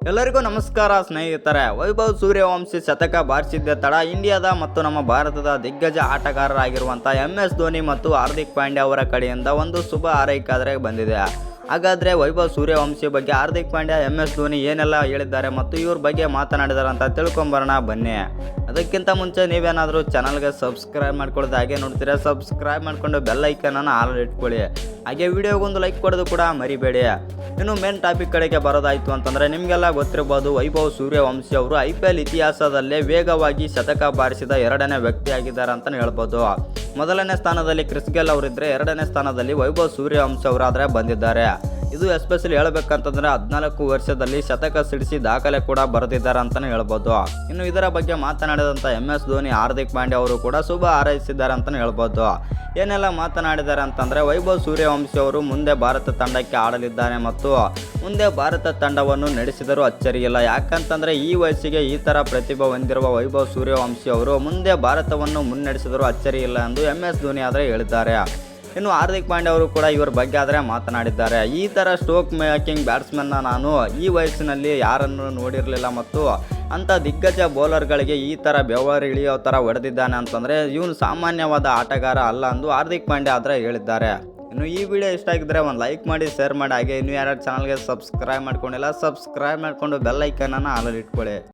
ಎಲ್ಲರಿಗೂ ನಮಸ್ಕಾರ ಸ್ನೇಹಿತರೆ. ವೈಭವ್ ಸೂರ್ಯವಂಶಿ ಶತಕ ಬಾರಿಸಿದ್ದ ತಡ ಇಂಡಿಯಾದ ಮತ್ತು ನಮ್ಮ ಭಾರತದ ದಿಗ್ಗಜ ಆಟಗಾರರಾಗಿರುವಂಥ MS ಧೋನಿ ಮತ್ತು ಹಾರ್ದಿಕ್ ಪಾಂಡ್ಯ ಅವರ ಕಡೆಯಿಂದ ಒಂದು ಶುಭ ಹಾರೈಕೆ ಬಂದಿದೆ. ಹಾಗಾದರೆ ವೈಭವ್ ಸೂರ್ಯವಂಶಿ ಬಗ್ಗೆ ಹಾರ್ದಿಕ್ ಪಾಂಡ್ಯ MS ಧೋನಿ ಏನೆಲ್ಲ ಹೇಳಿದ್ದಾರೆ ಮತ್ತು ಇವ್ರ ಬಗ್ಗೆ ಮಾತನಾಡಿದ್ದಾರೆ ಅಂತ ತಿಳ್ಕೊಂಬರೋಣ ಬನ್ನಿ. ಅದಕ್ಕಿಂತ ಮುಂಚೆ ನೀವೇನಾದರೂ ಚಾನಲ್ಗೆ ಸಬ್ಸ್ಕ್ರೈಬ್ ಮಾಡ್ಕೊಳ್ಳೋದು ಹಾಗೆ ನೋಡ್ತೀರಾ, ಸಬ್ಸ್ಕ್ರೈಬ್ ಮಾಡಿಕೊಂಡು ಬೆಲ್ ಐಕನನ್ನು ಆಲ್ ಇಟ್ಕೊಳ್ಳಿ. ಹಾಗೆ ವಿಡಿಯೋಗೊಂದು ಲೈಕ್ ಕೊಡೋದು ಕೂಡ ಮರಿಬೇಡಿ. ಇನ್ನು ಮೇನ್ ಟಾಪಿಕ್ ಕಡೆಗೆ ಬರೋದಾಯಿತು ಅಂತಂದರೆ ನಿಮಗೆಲ್ಲ ಗೊತ್ತಿರ್ಬೋದು, ವೈಭವ್ ಸೂರ್ಯವಂಶಿ ಅವರು IPL ಇತಿಹಾಸದಲ್ಲೇ ವೇಗವಾಗಿ ಶತಕ ಬಾರಿಸಿದ ಎರಡನೇ ವ್ಯಕ್ತಿಯಾಗಿದ್ದಾರೆ ಅಂತಲೇ ಹೇಳ್ಬೋದು. ಮೊದಲನೇ ಸ್ಥಾನದಲ್ಲಿ ಕ್ರಿಸ್ ಗೇಲ್ ಅವರಿದ್ದರೆ ಎರಡನೇ ಸ್ಥಾನದಲ್ಲಿ ವೈಭವ್ ಸೂರ್ಯವಂಶಿ ಅವರಾದರೆ ಬಂದಿದ್ದಾರೆ. ಇದು ಎಸ್ಪೆಷಲಿ ಹೇಳಬೇಕಂತಂದರೆ 14 ವರ್ಷದಲ್ಲಿ ಶತಕ ಸಿಡಿಸಿ ದಾಖಲೆ ಕೂಡ ಬರೆದಿದ್ದಾರೆ ಅಂತಲೇ ಹೇಳ್ಬೋದು. ಇನ್ನು ಇದರ ಬಗ್ಗೆ ಮಾತನಾಡಿದಂಥ MS ಧೋನಿ, ಹಾರ್ದಿಕ್ ಪಾಂಡ್ಯ ಅವರು ಕೂಡ ಶುಭ ಹಾರೈಸಿದ್ದಾರೆ ಅಂತಲೇ ಹೇಳ್ಬೋದು. ಏನೆಲ್ಲ ಮಾತನಾಡಿದ್ದಾರೆ ಅಂತಂದರೆ, ವೈಭವ್ ಸೂರ್ಯವಂಶಿ ಅವರು ಮುಂದೆ ಭಾರತ ತಂಡಕ್ಕೆ ಆಡಲಿದ್ದಾರೆ ಮತ್ತು ಮುಂದೆ ಭಾರತ ತಂಡವನ್ನು ನಡೆಸಿದರೂ ಅಚ್ಚರಿಯಿಲ್ಲ. ಯಾಕಂತಂದರೆ ಈ ವಯಸ್ಸಿಗೆ ಈ ಥರ ಪ್ರತಿಭೆ ಹೊಂದಿರುವ ವೈಭವ್ ಸೂರ್ಯವಂಶಿ ಅವರು ಮುಂದೆ ಭಾರತವನ್ನು ಮುನ್ನಡೆಸಿದರೂ ಅಚ್ಚರಿಯಿಲ್ಲ ಎಂದು MS ಧೋನಿ ಆದರೆ ಹೇಳಿದ್ದಾರೆ. ಇನ್ನು ಹಾರ್ದಿಕ್ ಪಾಂಡ್ಯ ಅವರು ಕೂಡ ಇವರ ಬಗ್ಗೆ ಆದರೆ ಮಾತನಾಡಿದ್ದಾರೆ. ಈ ಥರ ಸ್ಟ್ರೋಕ್ ಮೇಕಿಂಗ್ ಬ್ಯಾಟ್ಸ್ಮನ್ನ ನಾನು ಈ ವಯಸ್ಸಿನಲ್ಲಿ ಯಾರನ್ನು ನೋಡಿರಲಿಲ್ಲ ಮತ್ತು ಅಂಥ ದಿಗ್ಗಜ ಬೌಲರ್ಗಳಿಗೆ ಈ ಥರ ಬೆವರು ಇಳಿಯೋ ಥರ ಹೊಡೆದಿದ್ದಾನೆ ಅಂತಂದರೆ ಇವನು ಸಾಮಾನ್ಯವಾದ ಆಟಗಾರ ಅಲ್ಲ ಎಂದು ಹಾರ್ದಿಕ್ ಪಾಂಡ್ಯ ಆದರೆ ಹೇಳಿದ್ದಾರೆ. ಇನ್ನು ಈ ವಿಡಿಯೋ ಇಷ್ಟ ಆಗಿದ್ದರೆ ಒಂದು ಲೈಕ್ ಮಾಡಿ, ಶೇರ್ ಮಾಡಿ. ಹಾಗೆ ಇನ್ನೂ ಯಾರು ಚಾನಲ್ಗೆ ಸಬ್ಸ್ಕ್ರೈಬ್ ಮಾಡ್ಕೊಂಡಿಲ್ಲ, ಸಬ್ಸ್ಕ್ರೈಬ್ ಮಾಡಿಕೊಂಡು ಬೆಲ್ ಐಕನನ್ನು ಆಲ್ ಇಟ್ಕೊಳ್ಳಿ.